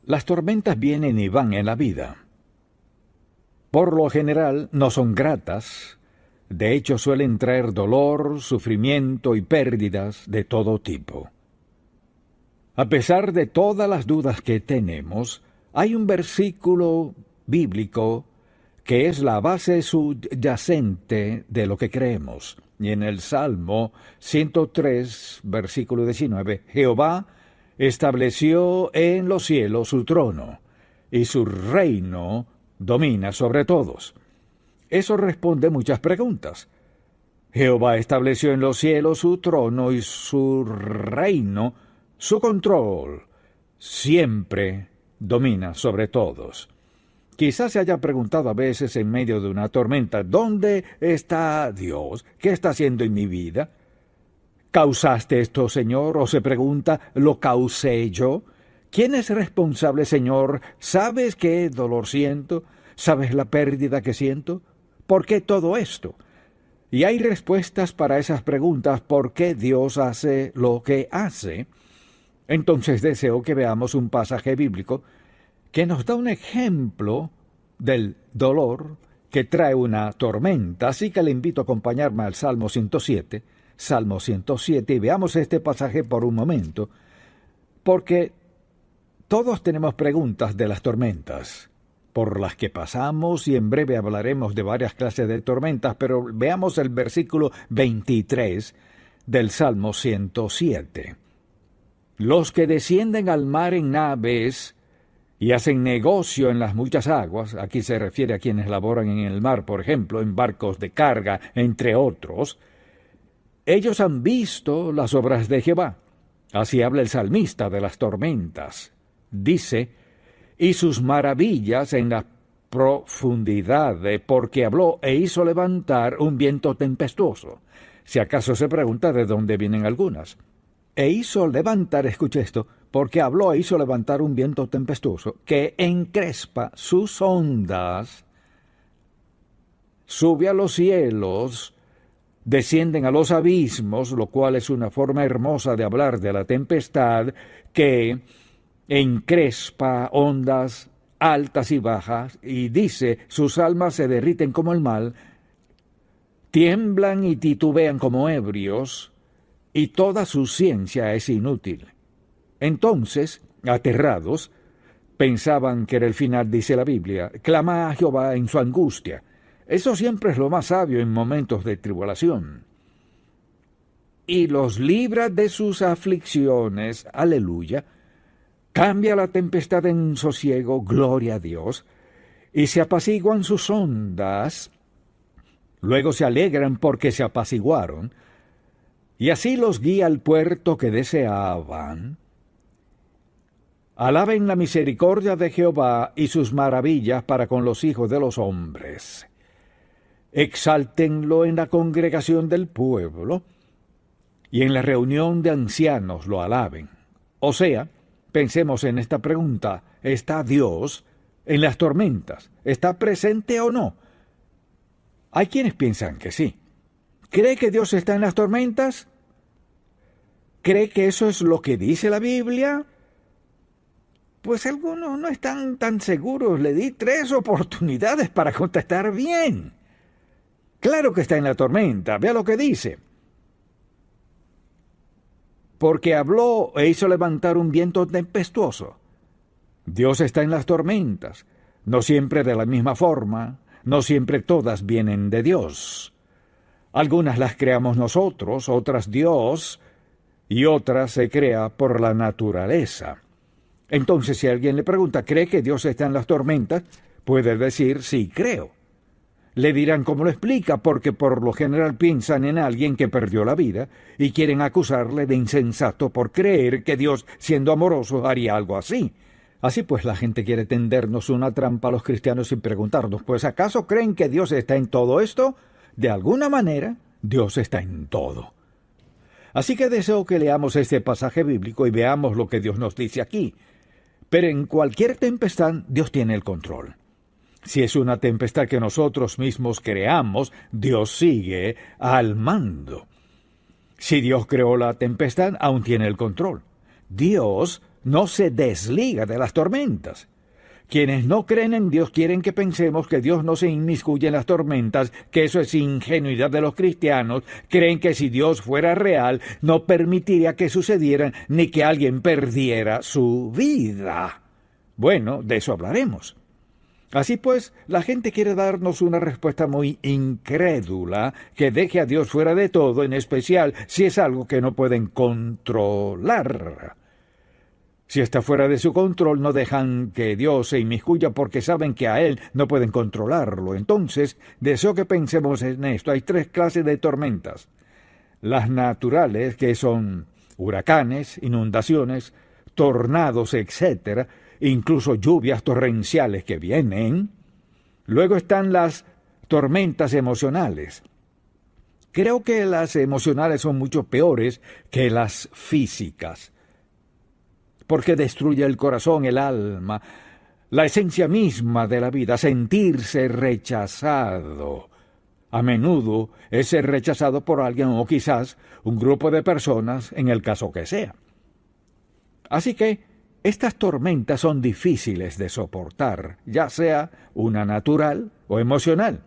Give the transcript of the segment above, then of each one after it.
Las tormentas vienen y van en la vida. Por lo general no son gratas, de hecho suelen traer dolor, sufrimiento y pérdidas de todo tipo. A pesar de todas las dudas que tenemos, hay un versículo bíblico que es la base subyacente de lo que creemos. Y en el Salmo 103, versículo 19, Jehová estableció en los cielos su trono, y su reino domina sobre todos. Eso responde muchas preguntas. Jehová estableció en los cielos su trono y su reino, su control, siempre domina sobre todos. Quizás se haya preguntado a veces en medio de una tormenta, ¿dónde está Dios? ¿Qué está haciendo en mi vida? ¿Causaste esto, Señor? O se pregunta, ¿lo causé yo? ¿Quién es responsable, Señor? ¿Sabes qué dolor siento? ¿Sabes la pérdida que siento? ¿Por qué todo esto? Y hay respuestas para esas preguntas, ¿por qué Dios hace lo que hace? Entonces deseo que veamos un pasaje bíblico que nos da un ejemplo del dolor que trae una tormenta. Así que le invito a acompañarme al Salmo 107, y veamos este pasaje por un momento, porque todos tenemos preguntas de las tormentas por las que pasamos, y en breve hablaremos de varias clases de tormentas, pero veamos el versículo 23 del Salmo 107. Los que descienden al mar en naves y hacen negocio en las muchas aguas, aquí se refiere a quienes laboran en el mar, por ejemplo, en barcos de carga, entre otros, ellos han visto las obras de Jehová. Así habla el salmista de las tormentas. Dice, y sus maravillas en la profundidad, porque habló e hizo levantar un viento tempestuoso. Si acaso se pregunta de dónde vienen algunas. E hizo levantar, escuche esto, porque habló e hizo levantar un viento tempestuoso que encrespa sus ondas, sube a los cielos, descienden a los abismos, lo cual es una forma hermosa de hablar de la tempestad, que encrespa ondas altas y bajas, y dice, sus almas se derriten como el mal, tiemblan y titubean como ebrios, y toda su ciencia es inútil. Entonces, aterrados, pensaban que era el final, dice la Biblia, clama a Jehová en su angustia. Eso siempre es lo más sabio en momentos de tribulación. Y los libra de sus aflicciones, aleluya. Cambia la tempestad en sosiego, gloria a Dios, y se apaciguan sus ondas, luego se alegran porque se apaciguaron, y así los guía al puerto que deseaban. Alaben la misericordia de Jehová y sus maravillas para con los hijos de los hombres. Exáltenlo en la congregación del pueblo, y en la reunión de ancianos lo alaben. O sea, pensemos en esta pregunta, ¿está Dios en las tormentas? ¿Está presente o no? Hay quienes piensan que sí. ¿Cree que Dios está en las tormentas? ¿Cree que eso es lo que dice la Biblia? Pues algunos no están tan seguros. Le di 3 oportunidades para contestar bien. Claro que está en la tormenta. Vea lo que dice. Porque habló e hizo levantar un viento tempestuoso. Dios está en las tormentas. No siempre de la misma forma. No siempre todas vienen de Dios. Algunas las creamos nosotros, otras Dios, y otras se crea por la naturaleza. Entonces, si alguien le pregunta, ¿cree que Dios está en las tormentas?, puede decir, sí, creo. Le dirán cómo lo explica, porque por lo general piensan en alguien que perdió la vida y quieren acusarle de insensato por creer que Dios, siendo amoroso, haría algo así. Así pues, la gente quiere tendernos una trampa a los cristianos y preguntarnos, pues, ¿acaso creen que Dios está en todo esto? De alguna manera, Dios está en todo. Así que deseo que leamos este pasaje bíblico y veamos lo que Dios nos dice aquí. Pero en cualquier tempestad, Dios tiene el control. Si es una tempestad que nosotros mismos creamos, Dios sigue al mando. Si Dios creó la tempestad, aún tiene el control. Dios no se desliga de las tormentas. Quienes no creen en Dios quieren que pensemos que Dios no se inmiscuye en las tormentas, que eso es ingenuidad de los cristianos. Creen que si Dios fuera real, no permitiría que sucedieran ni que alguien perdiera su vida. Bueno, de eso hablaremos. Así pues, la gente quiere darnos una respuesta muy incrédula, que deje a Dios fuera de todo, en especial si es algo que no pueden controlar. Si está fuera de su control, no dejan que Dios se inmiscuya porque saben que a Él no pueden controlarlo. Entonces, deseo que pensemos en esto. Hay 3 clases de tormentas. Las naturales, que son huracanes, inundaciones, tornados, etc., incluso lluvias torrenciales que vienen. Luego están las tormentas emocionales. Creo que las emocionales son mucho peores que las físicas, porque destruye el corazón, el alma, la esencia misma de la vida, sentirse rechazado. A menudo es ser rechazado por alguien o quizás un grupo de personas, en el caso que sea. Así que estas tormentas son difíciles de soportar, ya sea una natural o emocional.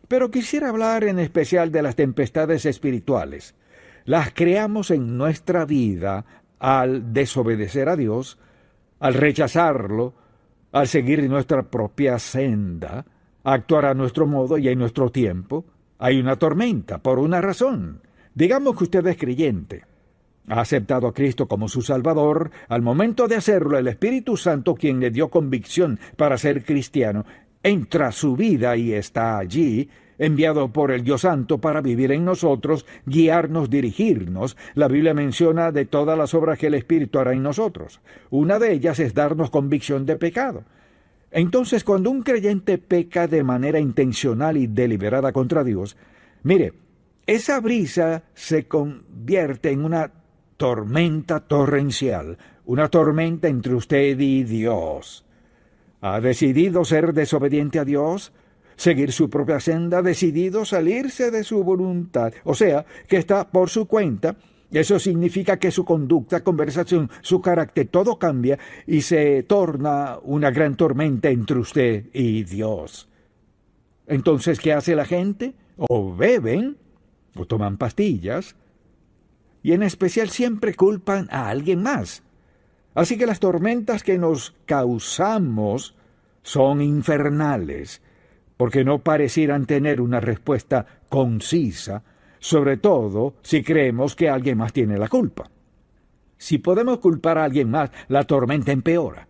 Pero quisiera hablar en especial de las tempestades espirituales. Las creamos en nuestra vida al desobedecer a Dios, al rechazarlo, al seguir nuestra propia senda, a actuar a nuestro modo y en nuestro tiempo. Hay una tormenta por una razón. Digamos que usted es creyente. Ha aceptado a Cristo como su Salvador. Al momento de hacerlo, el Espíritu Santo, quien le dio convicción para ser cristiano, entra a su vida y está allí, enviado por el Dios Santo para vivir en nosotros, guiarnos, dirigirnos. La Biblia menciona de todas las obras que el Espíritu hará en nosotros. Una de ellas es darnos convicción de pecado. Entonces, cuando un creyente peca de manera intencional y deliberada contra Dios, mire, esa brisa se convierte en una tormenta torrencial, una tormenta entre usted y Dios. ¿Ha decidido ser desobediente a Dios? ¿Seguir su propia senda? ¿Ha decidido salirse de su voluntad? O sea, que está por su cuenta. Eso significa que su conducta, conversación, su carácter, todo cambia y se torna una gran tormenta entre usted y Dios. Entonces, ¿qué hace la gente? O beben, o toman pastillas, y en especial siempre culpan a alguien más. Así que las tormentas que nos causamos son infernales, porque no parecieran tener una respuesta concisa, sobre todo si creemos que alguien más tiene la culpa. Si podemos culpar a alguien más, la tormenta empeora.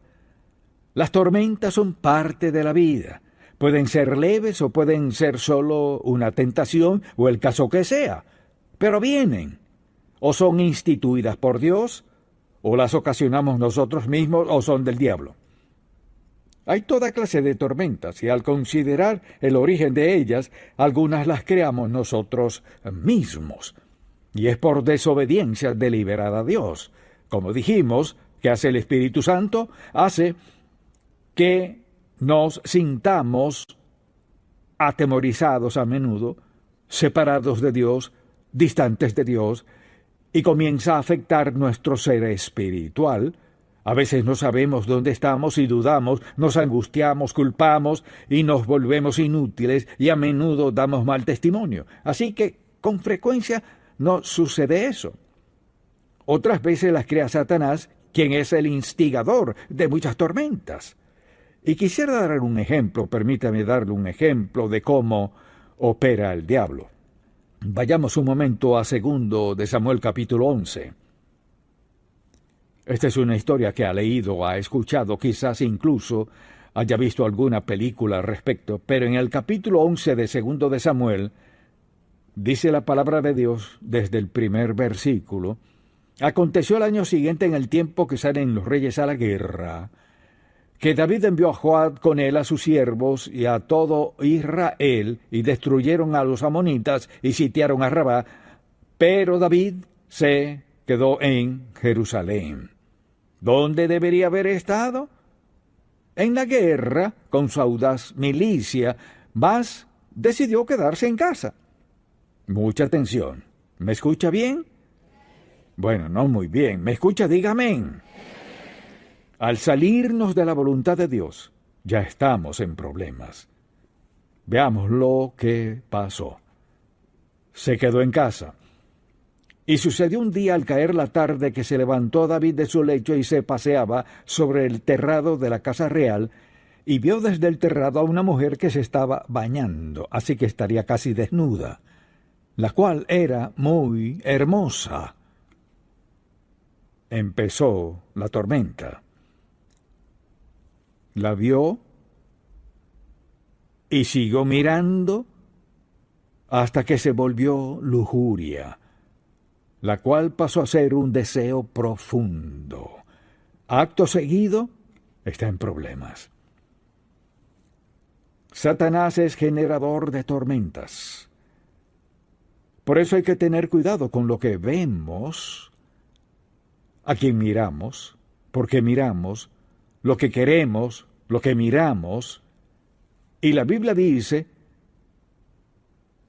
Las tormentas son parte de la vida. Pueden ser leves o pueden ser solo una tentación o el caso que sea, pero vienen. O son instituidas por Dios, o las ocasionamos nosotros mismos, o son del diablo. Hay toda clase de tormentas, y al considerar el origen de ellas, algunas las creamos nosotros mismos. Y es por desobediencia deliberada a Dios. Como dijimos, ¿qué hace el Espíritu Santo? Hace que nos sintamos atemorizados a menudo, separados de Dios, distantes de Dios, y comienza a afectar nuestro ser espiritual. A veces no sabemos dónde estamos y dudamos, nos angustiamos, culpamos y nos volvemos inútiles y a menudo damos mal testimonio. Así que con frecuencia no sucede eso. Otras veces las crea Satanás, quien es el instigador de muchas tormentas. Y quisiera dar un ejemplo, permítame darle un ejemplo de cómo opera el diablo. Vayamos un momento a 2 de Samuel capítulo 11. Esta es una historia que ha leído, ha escuchado, quizás incluso haya visto alguna película al respecto, pero en el capítulo 11 de 2 de Samuel, dice la palabra de Dios desde el primer versículo: aconteció el año siguiente, en el tiempo que salen los reyes a la guerra, que David envió a Joab con él a sus siervos y a todo Israel, y destruyeron a los amonitas y sitiaron a Rabá, pero David se quedó en Jerusalén. ¿Dónde debería haber estado? En la guerra con su audaz milicia, mas decidió quedarse en casa. Mucha atención. ¿Me escucha bien? Bueno, no muy bien. ¿Me escucha? Dígame. Al salirnos de la voluntad de Dios, ya estamos en problemas. Veamos lo que pasó. Se quedó en casa. Y sucedió un día al caer la tarde que se levantó David de su lecho y se paseaba sobre el terrado de la casa real, y vio desde el terrado a una mujer que se estaba bañando, así que estaría casi desnuda, la cual era muy hermosa. Empezó la tormenta. La vio y siguió mirando hasta que se volvió lujuria, la cual pasó a ser un deseo profundo. Acto seguido, está en problemas. Satanás es generador de tormentas. Por eso hay que tener cuidado con lo que vemos, a quien miramos, porque miramos, lo que queremos, lo que miramos. Y la Biblia dice,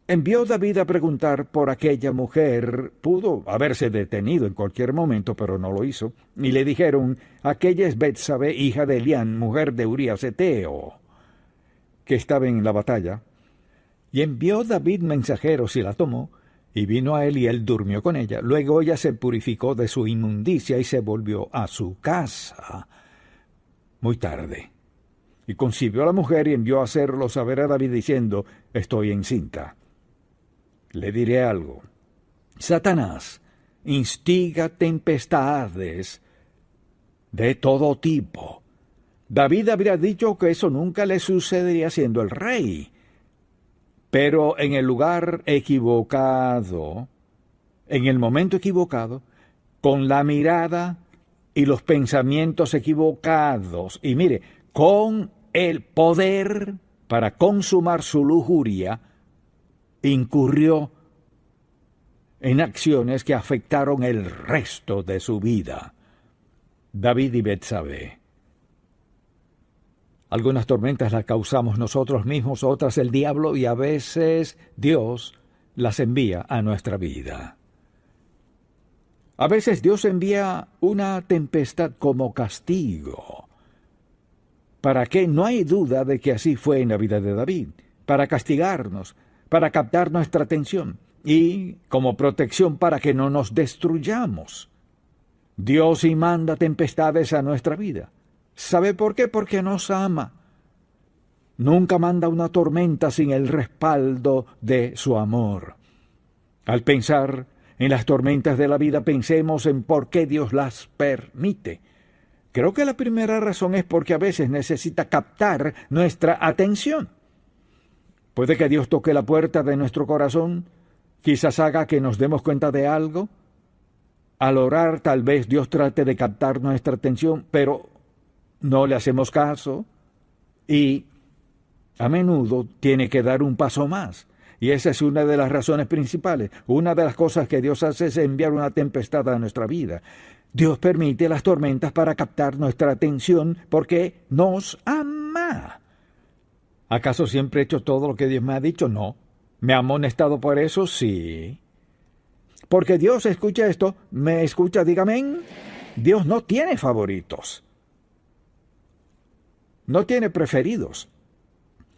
envió David a preguntar por aquella mujer. Pudo haberse detenido en cualquier momento, pero no lo hizo. Y le dijeron, aquella es Betsabé, hija de Elián, mujer de Urías Eteo, que estaba en la batalla. Y envió David mensajeros y la tomó, y vino a él y él durmió con ella. Luego ella se purificó de su inmundicia y se volvió a su casa muy tarde. Y concibió a la mujer y envió a hacerlo saber a David diciendo, estoy encinta. Le diré algo. Satanás instiga tempestades de todo tipo. David habría dicho que eso nunca le sucedería siendo el rey. Pero en el lugar equivocado, en el momento equivocado, con la mirada y los pensamientos equivocados, y mire, con el poder para consumar su lujuria, incurrió en acciones que afectaron el resto de su vida. David y Betsabé. Algunas tormentas las causamos nosotros mismos, otras el diablo, y a veces Dios las envía a nuestra vida. A veces Dios envía una tempestad como castigo. ¿Para qué? No hay duda de que así fue en la vida de David. Para castigarnos, para captar nuestra atención y como protección para que no nos destruyamos. Dios sí manda tempestades a nuestra vida. ¿Sabe por qué? Porque nos ama. Nunca manda una tormenta sin el respaldo de su amor. Al pensar en las tormentas de la vida, pensemos en por qué Dios las permite. Creo que la primera razón es porque a veces necesita captar nuestra atención. Puede que Dios toque la puerta de nuestro corazón, quizás haga que nos demos cuenta de algo. Al orar, tal vez Dios trate de captar nuestra atención, pero no le hacemos caso y a menudo tiene que dar un paso más. Y esa es una de las razones principales. Una de las cosas que Dios hace es enviar una tempestad a nuestra vida. Dios permite las tormentas para captar nuestra atención porque nos ama. ¿Acaso siempre he hecho todo lo que Dios me ha dicho? No. ¿Me ha amonestado por eso? Sí. Porque Dios escucha esto, me escucha, dígame. Dios no tiene favoritos. No tiene preferidos.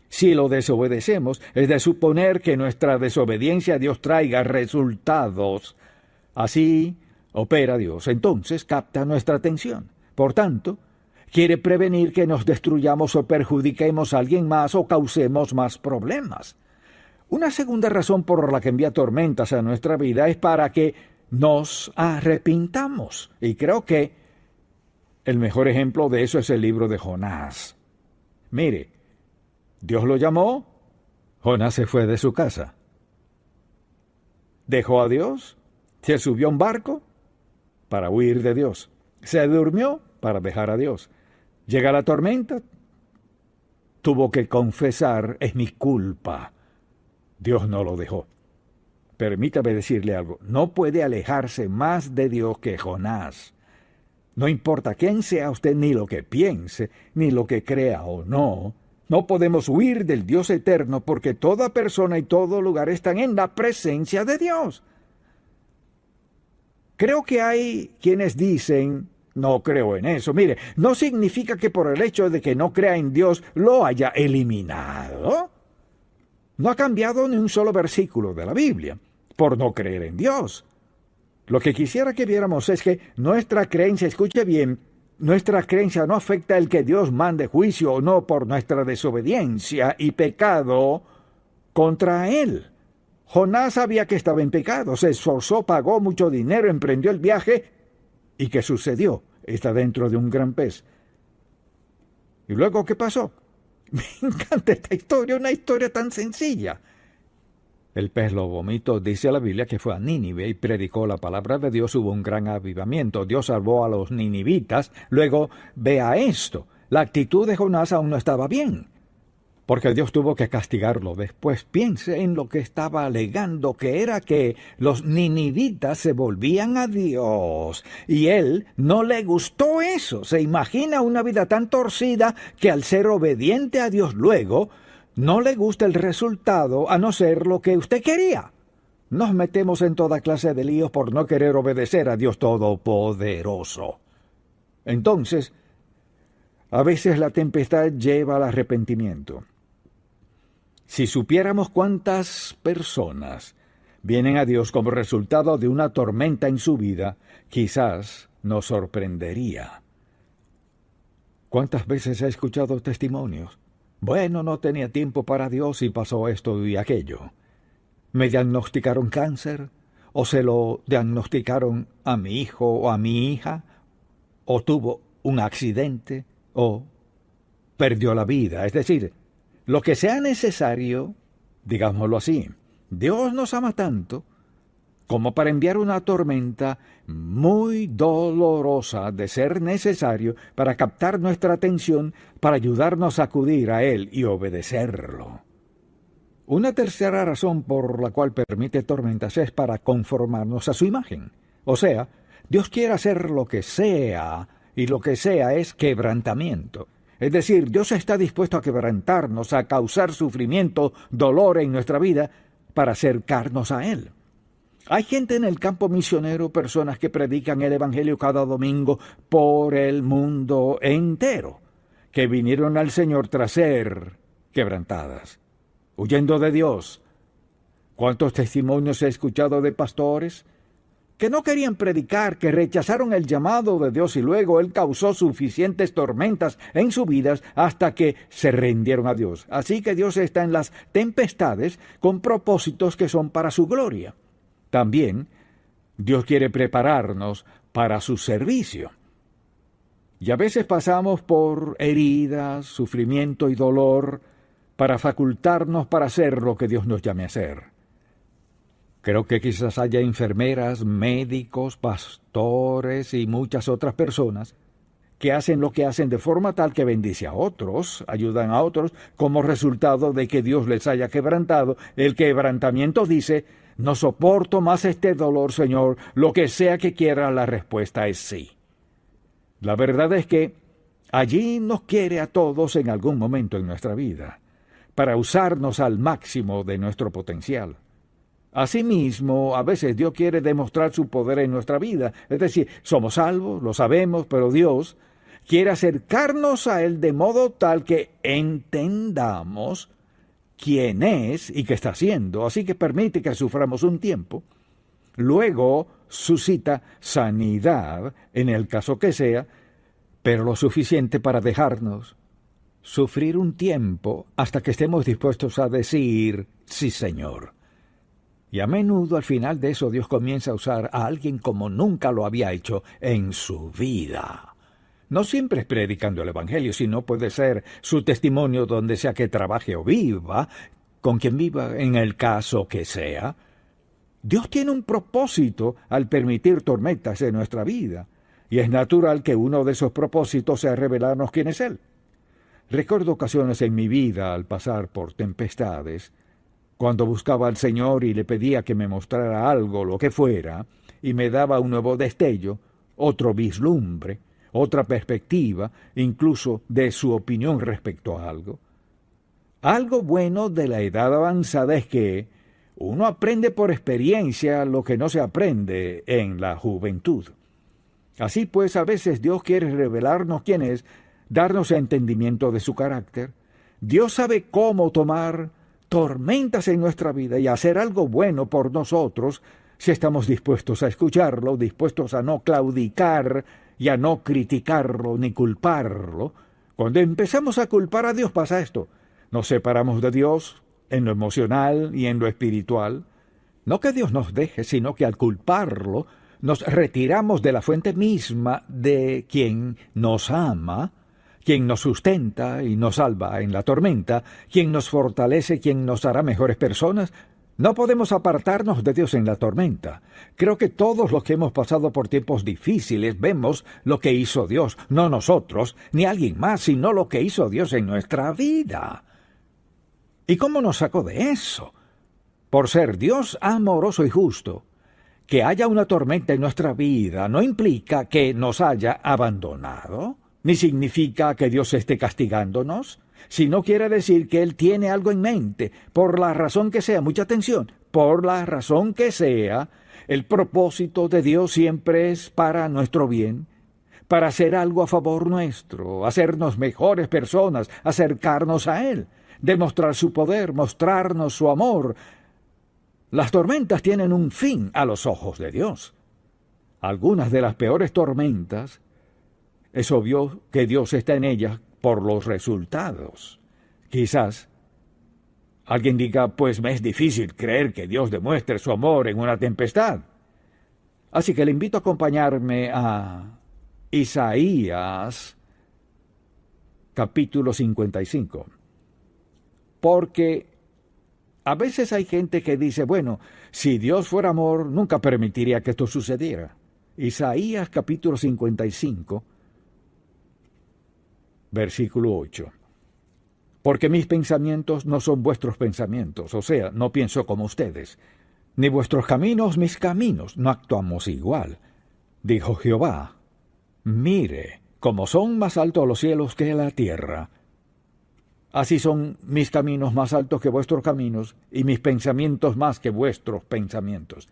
Si lo desobedecemos, es de suponer que nuestra desobediencia a Dios traiga resultados. Así opera Dios. Entonces capta nuestra atención. Por tanto, quiere prevenir que nos destruyamos o perjudiquemos a alguien más o causemos más problemas. Una segunda razón por la que envía tormentas a nuestra vida es para que nos arrepintamos. Y creo que el mejor ejemplo de eso es el libro de Jonás. Mire, Dios lo llamó, Jonás se fue de su casa. Dejó a Dios, se subió a un barco para huir de Dios. Se durmió para dejar a Dios. Llega la tormenta, tuvo que confesar, es mi culpa. Dios no lo dejó. Permítame decirle algo, no puede alejarse más de Dios que Jonás. No importa quién sea usted, ni lo que piense, ni lo que crea o no, no podemos huir del Dios eterno porque toda persona y todo lugar están en la presencia de Dios. Creo que hay quienes dicen, no creo en eso. Mire, no significa que por el hecho de que no crea en Dios lo haya eliminado. No ha cambiado ni un solo versículo de la Biblia por no creer en Dios. Lo que quisiera que viéramos es que nuestra creencia, escuche bien, nuestra creencia no afecta el que Dios mande juicio o no por nuestra desobediencia y pecado contra Él. Jonás sabía que estaba en pecado, se esforzó, pagó mucho dinero, emprendió el viaje. ¿Y qué sucedió? Está dentro de un gran pez. ¿Y luego qué pasó? Me encanta esta historia, una historia tan sencilla. El pez lo vomitó, dice la Biblia que fue a Nínive y predicó la palabra de Dios, hubo un gran avivamiento. Dios salvó a los ninivitas. Luego, vea esto, la actitud de Jonás aún no estaba bien, porque Dios tuvo que castigarlo después. Piense en lo que estaba alegando, que era que los ninivitas se volvían a Dios, y él no le gustó eso. Se imagina una vida tan torcida que al ser obediente a Dios luego, no le gusta el resultado a no ser lo que usted quería. Nos metemos en toda clase de líos por no querer obedecer a Dios Todopoderoso. Entonces, a veces la tempestad lleva al arrepentimiento. Si supiéramos cuántas personas vienen a Dios como resultado de una tormenta en su vida, quizás nos sorprendería. ¿Cuántas veces he escuchado testimonios? Bueno, no tenía tiempo para Dios y pasó esto y aquello. Me diagnosticaron cáncer, o se lo diagnosticaron a mi hijo o a mi hija, o tuvo un accidente, o perdió la vida. Es decir, lo que sea necesario, digámoslo así. Dios nos ama tanto como para enviar una tormenta muy dolorosa de ser necesario para captar nuestra atención, para ayudarnos a acudir a Él y obedecerlo. Una tercera razón por la cual permite tormentas es para conformarnos a su imagen. O sea, Dios quiere hacer lo que sea, y lo que sea es quebrantamiento. Es decir, Dios está dispuesto a quebrantarnos, a causar sufrimiento, dolor en nuestra vida, para acercarnos a Él. Hay gente en el campo misionero, personas que predican el Evangelio cada domingo por el mundo entero, que vinieron al Señor tras ser quebrantadas, huyendo de Dios. ¿Cuántos testimonios he escuchado de pastores que no querían predicar, que rechazaron el llamado de Dios y luego Él causó suficientes tormentas en sus vidas hasta que se rindieron a Dios? Así que Dios está en las tempestades con propósitos que son para su gloria. También Dios quiere prepararnos para su servicio. Y a veces pasamos por heridas, sufrimiento y dolor para facultarnos para hacer lo que Dios nos llame a hacer. Creo que quizás haya enfermeras, médicos, pastores y muchas otras personas que hacen lo que hacen de forma tal que bendice a otros, ayudan a otros, como resultado de que Dios les haya quebrantado. El quebrantamiento dice: no soporto más este dolor, Señor, lo que sea que quiera, la respuesta es sí. La verdad es que allí nos quiere a todos en algún momento en nuestra vida, para usarnos al máximo de nuestro potencial. Asimismo, a veces Dios quiere demostrar su poder en nuestra vida. Es decir, somos salvos, lo sabemos, pero Dios quiere acercarnos a Él de modo tal que entendamos quién es y qué está haciendo. Así que permite que suframos un tiempo. Luego suscita sanidad, en el caso que sea, pero lo suficiente para dejarnos sufrir un tiempo hasta que estemos dispuestos a decir: sí, Señor. Y a menudo al final de eso Dios comienza a usar a alguien como nunca lo había hecho en su vida. No siempre es predicando el Evangelio, sino puede ser su testimonio donde sea que trabaje o viva, con quien viva en el caso que sea. Dios tiene un propósito al permitir tormentas en nuestra vida, y es natural que uno de esos propósitos sea revelarnos quién es Él. Recuerdo ocasiones en mi vida al pasar por tempestades, cuando buscaba al Señor y le pedía que me mostrara algo, lo que fuera, y me daba un nuevo destello, otro vislumbre, otra perspectiva, incluso de su opinión respecto a algo. Algo bueno de la edad avanzada es que uno aprende por experiencia lo que no se aprende en la juventud. Así pues, a veces Dios quiere revelarnos quién es, darnos entendimiento de su carácter. Dios sabe cómo tomar tormentas en nuestra vida y hacer algo bueno por nosotros si estamos dispuestos a escucharlo, dispuestos a no claudicar y a no criticarlo ni culparlo. Cuando empezamos a culpar a Dios pasa esto. Nos separamos de Dios en lo emocional y en lo espiritual. No que Dios nos deje, sino que al culparlo nos retiramos de la fuente misma de quien nos ama, quien nos sustenta y nos salva en la tormenta, quien nos fortalece, quien nos hará mejores personas. No podemos apartarnos de Dios en la tormenta. Creo que todos los que hemos pasado por tiempos difíciles vemos lo que hizo Dios, no nosotros, ni alguien más, sino lo que hizo Dios en nuestra vida. ¿Y cómo nos sacó de eso? Por ser Dios amoroso y justo. Que haya una tormenta en nuestra vida no implica que nos haya abandonado, ni significa que Dios esté castigándonos, sino quiere decir que Él tiene algo en mente, por la razón que sea, mucha atención, por la razón que sea, el propósito de Dios siempre es para nuestro bien, para hacer algo a favor nuestro, hacernos mejores personas, acercarnos a Él, demostrar su poder, mostrarnos su amor. Las tormentas tienen un fin a los ojos de Dios. Algunas de las peores tormentas, es obvio que Dios está en ellas por los resultados. Quizás alguien diga, pues me es difícil creer que Dios demuestre su amor en una tempestad. Así que le invito a acompañarme a Isaías, capítulo 55. Porque a veces hay gente que dice, bueno, si Dios fuera amor, nunca permitiría que esto sucediera. Isaías capítulo 55, versículo 8. Porque mis pensamientos no son vuestros pensamientos, o sea, no pienso como ustedes, ni vuestros caminos mis caminos, no actuamos igual. Dijo Jehová, mire, como son más altos los cielos que la tierra, así son mis caminos más altos que vuestros caminos, y mis pensamientos más que vuestros pensamientos.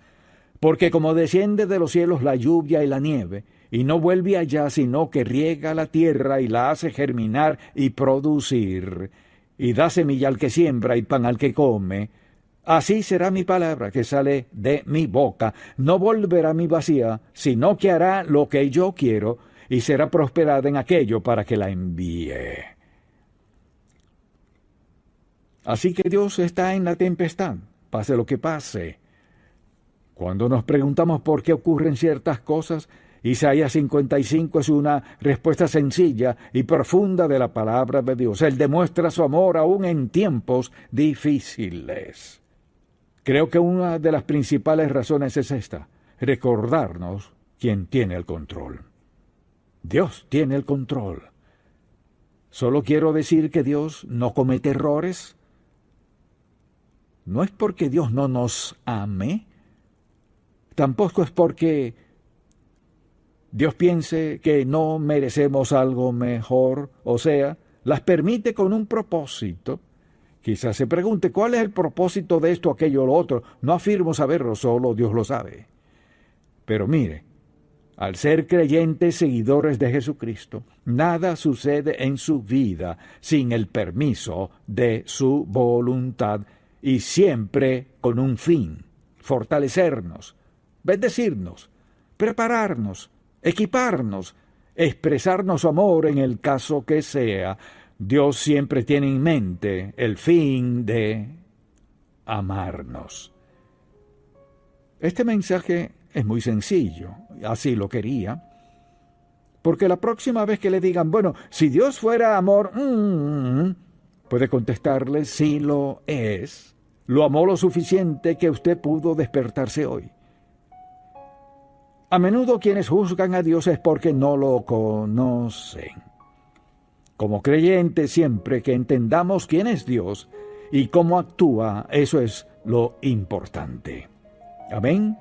Porque como desciende de los cielos la lluvia y la nieve, y no vuelve allá, sino que riega la tierra y la hace germinar y producir, y da semilla al que siembra y pan al que come, así será mi palabra que sale de mi boca. No volverá a mí vacía, sino que hará lo que yo quiero, y será prosperada en aquello para que la envíe. Así que Dios está en la tempestad, pase lo que pase. Cuando nos preguntamos por qué ocurren ciertas cosas, Isaías 55 es una respuesta sencilla y profunda de la palabra de Dios. Él demuestra su amor aún en tiempos difíciles. Creo que una de las principales razones es esta: recordarnos quién tiene el control. Dios tiene el control. Solo quiero decir que Dios no comete errores. No es porque Dios no nos ame, tampoco es porque Dios piense que no merecemos algo mejor, o sea, las permite con un propósito. Quizás se pregunte, ¿cuál es el propósito de esto, aquello o lo otro? No afirmo saberlo, solo Dios lo sabe. Pero mire, al ser creyentes seguidores de Jesucristo, nada sucede en su vida sin el permiso de su voluntad y siempre con un fin: fortalecernos, bendecirnos, prepararnos, equiparnos, expresarnos su amor en el caso que sea. Dios siempre tiene en mente el fin de amarnos. Este mensaje es muy sencillo, así lo quería, porque la próxima vez que le digan, bueno, si Dios fuera amor, puede contestarle, sí lo es. Lo amó lo suficiente que usted pudo despertarse hoy. A menudo quienes juzgan a Dios es porque no lo conocen. Como creyentes, siempre que entendamos quién es Dios y cómo actúa, eso es lo importante. Amén.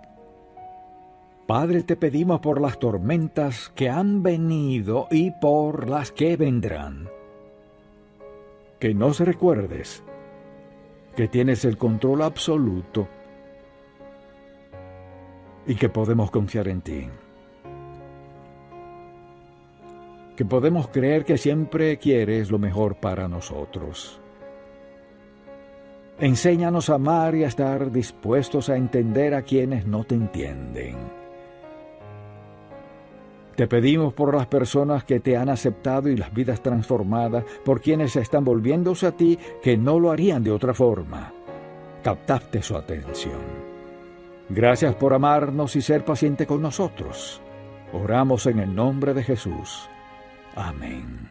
Padre, te pedimos por las tormentas que han venido y por las que vendrán, que nos recuerdes que tienes el control absoluto y que podemos confiar en ti. que podemos creer que siempre quieres lo mejor para nosotros. Enséñanos a amar y a estar dispuestos a entender a quienes no te entienden. Te pedimos por las personas que te han aceptado y las vidas transformadas, por quienes están volviéndose a ti, que no lo harían de otra forma. Captaste su atención. Gracias por amarnos y ser paciente con nosotros. Oramos en el nombre de Jesús. Amén.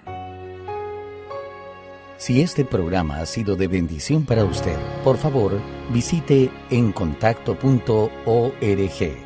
Si este programa ha sido de bendición para usted, por favor, visite encontacto.org